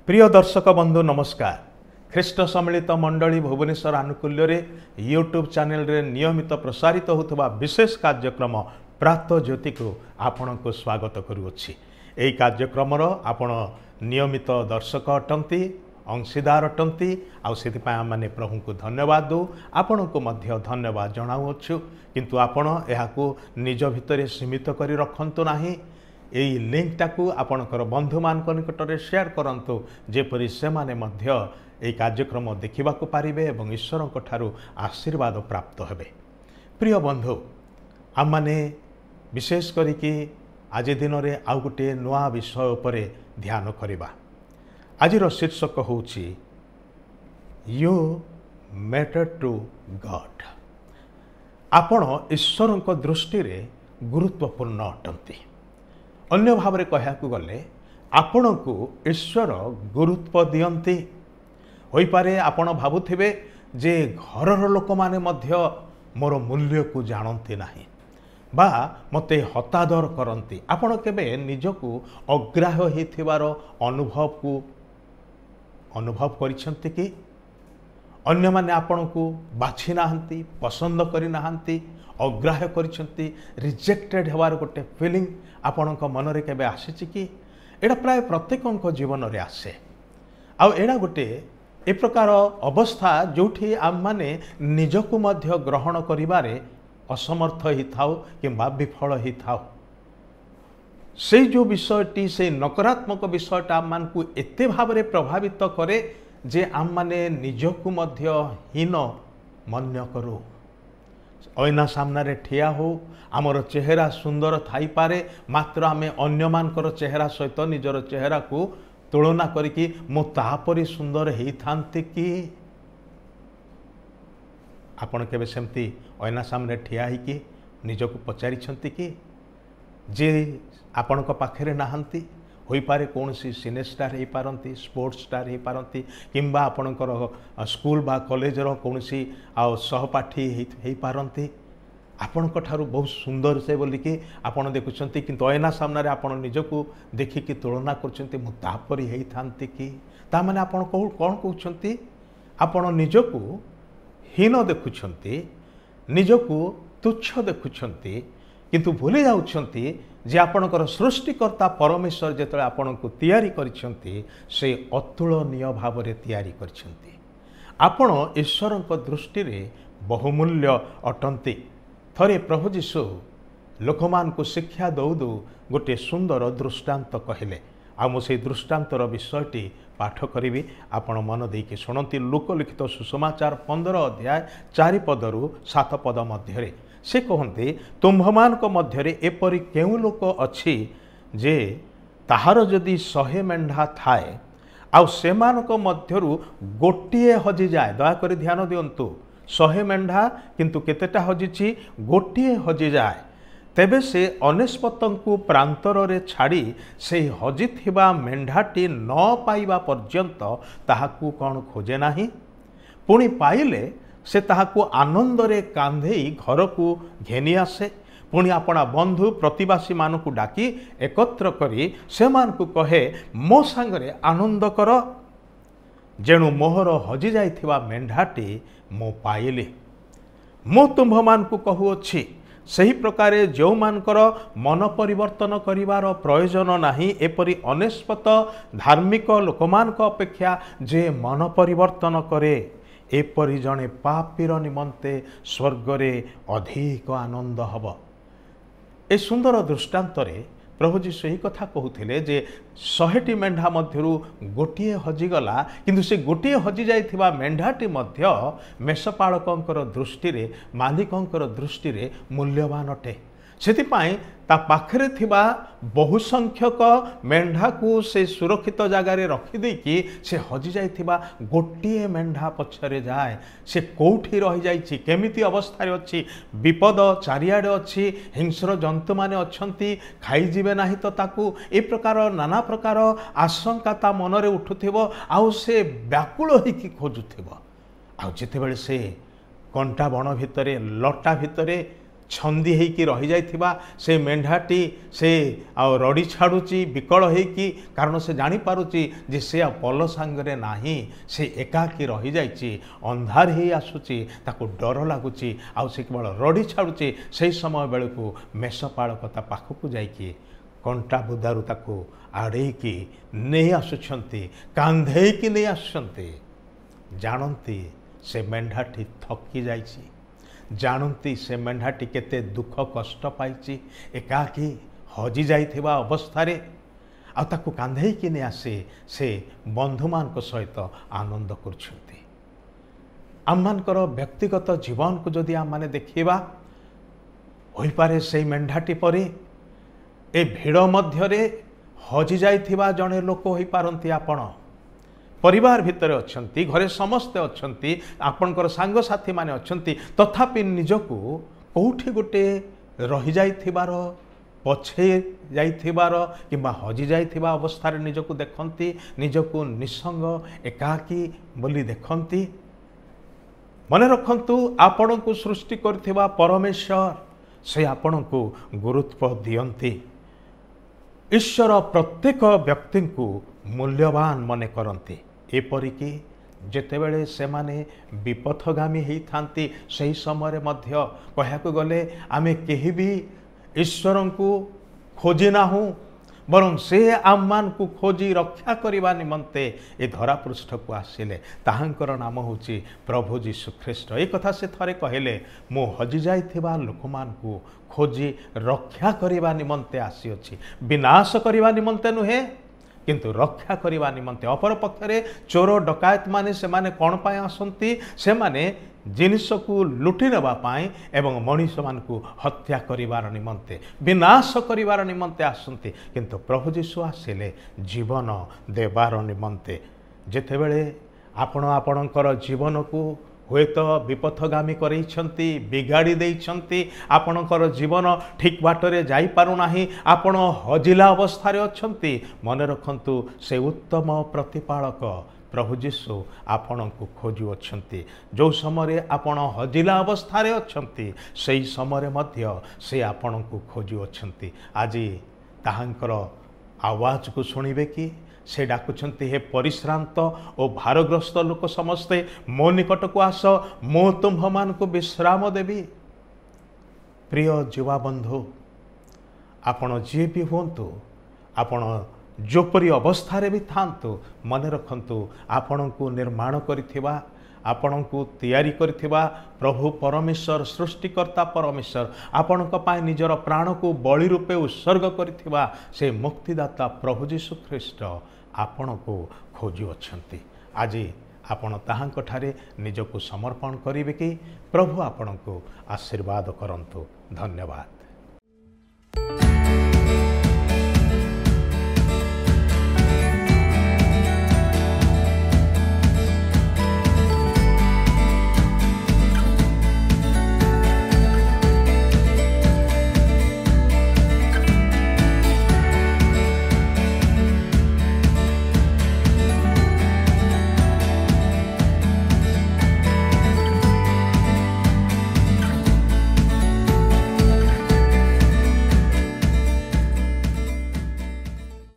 प्रिय दर्शक बंधु नमस्कार। ख्रीष्ट सम्मिलित मंडली भुवनेश्वर आनुकूल्य रे यूट्यूब चैनल रे नियमित प्रसारित होता विशेष कार्यक्रम प्रातः ज्योति को आपण को स्वागत करुच्ची। यही कार्यक्रम आपण नियमित दर्शक अटंती अंशीदार अटंती आने प्रभु को धन्यवाद दो आपण को मध्य धन्यवाद जनाऊछु। किंतु आपण यहाकू निज भितर सीमित करी रखंतु नाही। यही लिंक टाकू आपणकर बंधु मान निकट में शेयर करंतु जेपरि से माने मध्य यही कार्यक्रम देखा पारिबे एवं ईश्वर ठारू आशीर्वाद प्राप्त हेबे। प्रिय बंधु आम माने विशेष करिकी आज दिन में आउ गोटे नुआ विषय उपरे ध्यान करिबा। आजिर शीर्षक होउछि यू मैटर टू गॉड। आपण ईश्वर दृष्टि रे गुरुत्वपूर्ण अटंती। अन्य भाव कह गले आपण को ईश्वर गुरुत्व दियंती होई पारे। आपण भाबुथिबे जे घरर लोक माने मध्य मोर मूल्य को जानती नाही बा मते हतादर करती। आपण केबे निजको अग्राह्य हिथिबार अनुभव करिसंती कि अन्य माने आपण को बाछि नाहंती, पसंद करि नाहंती, अग्राह्य करिसंती, रिजेक्टेड हेबार गोटे फीलिंग आपणक मन रे केबे आसीछि कि? एडा प्राय प्रत्येकक जीवन रे आसे। आउ एडा गोटे ए प्रकार अवस्था जोठी आम माने निजको मध्य ग्रहण करिबारे असमर्थ ही थाउ किंबा विफल ही थाउ। से जो विषयटी से नकारात्मक विषयटा आम मान को एते भाव रे प्रभावित करे जे आम माने निजको मध्य हीन मन्य करू। ऐना सामना रे ठिया हो आमर चेहरा सुंदर थाई पारे मात्र आमे अन्य मानकर चेहरा सहित निजर चेहरा को तुलना करिकी मो तापरी सुंदर हेई थांती कि? आपण केबे सेमती ऐना सामने ठिया ही कि निजको पचारि छंती कि? जे आपण को पाखरे नाहंती होई पारे कौन सी सिने स्टार हो पारती, स्पोर्ट्स स्टार हो पारती किंबा आपणकर स्कूल बा कॉलेज रो कौन सी सहपाठी हो पारती। आपण ठारू बहुत सुंदर से बोलिकी आपण देखुंती किंतु ऐना सामने आपण निजको देखिकी तुलना करछंती मु तापरी हेई थांती कि? ता माने आपण कौन कहउछंती? आपण निजको हीन देखुंती, निजको तुच्छ देखुंती किंतु भूली जाउछंती जे आपणकर सृष्टिकर्ता परमेश्वर जेतले आपण को तैयारी करिसंती से अतुलनीय भाव रे तैयारी करिसंती। आपण ईश्वर दृष्टि रे बहुमूल्य अटंती। थरे प्रभु जीशु लोक मान को शिक्षा दौ दौ गोटे सुंदर दृष्टांत कहले। आ मु से दृष्टांतर विषयटी पाठ करी आपण मन देकी शुणती। लोकलिखित सुसमाचार 15 अध्याय 4 पदरु 7 पद मध्य से कहते तुम्भमान मध्य एपरी केउ लोक अछि जे ताहार जदि 100 मेंढा थाए आउ सेमानक मध्यरु गोटिए हजि जाए। दयाकोरी ध्यान दियंतु 100 मेंढा किंतु केतेटा हजिछि? गोटिए हजि जाए। तेबे से अनेस्पतंकु प्रांतर रे छाड़ी से हजिथिबा मेंढाटी न पाइबा पर्यंत ताहाकु कौन खोजे नाही। पुणी पाइले से ताहाकु आनंद रे कांधेई घर को घेनी आसे। पुणी आपणा बंधु प्रतिवासी मानकु डाकी एकत्र करी से मानकु कहे मो सांगरे आनंद कर जेणु मोहर हजि जाइथिबा मेंढाटी मो पाइली। मो तुम्भ मानकु कहूअछि सही प्रकारे जो मानकर मन परिवर्तन करिवार प्रयोजन नाही एपरी अनेस्पत धार्मिक लोकमानक अपेक्षा जे मन परिवर्तन करे एपरी जने पापीर निमंते स्वर्गरे अधिक आनंद हब। ए सुंदर दृष्टांतरे प्रभु जीशु यही कथा कहते जे 100टी मेंढा मध्यरु गोटिए हजिगला किंतु से गोटिए हजि जाइथिबा मेंढाटी मध्य मेषपालकंकर दृष्टि रे मालिकंकर दृष्टि रे मूल्यवान अटे। सेतिपाई ता पाखरे थिबा बहु संख्यक मेंढा को से सुरक्षित जगार रखिदे कि से हजि जाइथिबा गोटिए मेंढा पछरे जाए। से कोठी रहि जाइछि, केमिति अवस्था रे अछि, विपद चारियाडे अछि, हिंस्र जंतु माने अछंती, खाई जिवे नाही तो ताकू ए प्रकार नाना प्रकार आशंका ता मन रे उठुथिबो। आउ से व्याकुल होइकि खोजुथिबो। आउ जेतेबेले से कंटा बण भितरे लटा भितरे छंदी होइकी रही जाइथिबा से मेंढाटी से रड़ी छाड़ुची विकल होइकी कारण से जानी पारुची जे से पल सांगरे नाही से एकाकी रही जाइची अंधार ही आसुची ताको डर लागुची आउ से केवल रड़ी छाड़ुची से समय बेलू मेषपालक ता पाखकू जाइकी कंटा बुदारू ताको आड़ेकी नहीं आसुछंती कांधेकी नहीं आसुछंती जानती से मेंढाटी थकी जाइची जानती से मेंढाटी केते दुख कष्ट पाइची एकाकी हजि जाइथिबा अवस्थारे आ ताकू कांधेकी नहीं आसे से बंधु मान सहित आनंद करछंती आममानकर व्यक्तिगत जीवन को जदि आम माने देखिबा होई पारे से मेंढाटी परे ए भिड़ मध्यरे हजि जाइथिबा जणे लोक होई पारंती आपण परिवार भितर अच्छंती घरे समस्ते अच्छंती आपणकर सांग साथी माने अच्छंती तथापि निजको कोठी गोटे रही जाइथिबार पछे जाइथिबार किंबा हजि जाइथिबा अवस्था निजको देखंती निजको निसंग एकाकी बोली देखंती मने रखंतु आपण को सृष्टि करथिबा परमेश्वर से आपण को गुरुत्व दियंती ईश्वर प्रत्येक व्यक्ति को मूल्यवान मने करंती एपरिकी जेतेबेले से माने विपथगामी ही थांती सही समय मध्य कहयाको गले आमे केही भी ईश्वर को खोजी नाहु बरं से आममान को खोजी रक्षा करने निमंते ए धरा पृष्ठ को आसिले ताहांकर नाम होची प्रभु जीशु ख्रीष्ट ए कथा से थरे कहले मो हजि जाइथिबा लोकमान को खोजी रक्षा करने निमंते आसी विनाश करने निमंते नुहे किंतु रक्षा करने निमंते अपर पक्षरे चोर डकायत माने से माने कौन पाए आसंती से माने जिनिस को लुटि नेबा पाए एवं मनीष मान को हत्या करिवार निमंते विनाश करिवार निमंते आसंती किंतु प्रभु जीशु आसिले जीवन देवार निमंते जेतेबेले आपण आपणकर जीवन को हुए तो विपथगामी करैछंती बिगाड़ी देइछंती आपणकर जीवन ठीक बाटरे जाई पारुनाही आपण हजिला अवस्था रे अछंती मने रखंतु से उत्तम प्रतिपालक प्रभु जीशु आपण को खोजु अछंती जो समय आपण हजिला अवस्था रे अछंती सेही समय मध्य से आपण को खोजु अछंती आज ताहांकर आवाज को सुनिबे कि से डाकुछंती हे परिश्रांत और भारग्रस्त लोक समस्ते मो निकट को आस मो तुम्भ मान को विश्राम देवी प्रिय युवा बंधु आपण जी भी हुंतु आपण जोपरी अवस्था रे भी थांतु मन रखंतु आपण को निर्माण करिथिबा आपण को तैयारी करिथिबा प्रभु परमेश्वर सृष्टिकर्ता परमेश्वर आपण को पाए निजर प्राण को बलि रूपे उत्सर्ग करिथिबा से मुक्तिदाता प्रभु जीशु ख्रीष्ट आपण को खोजु अछंती आज आपण ताहांक ठारे निजको समर्पण करिवे कि प्रभु आपण को आशीर्वाद करंतु धन्यवाद।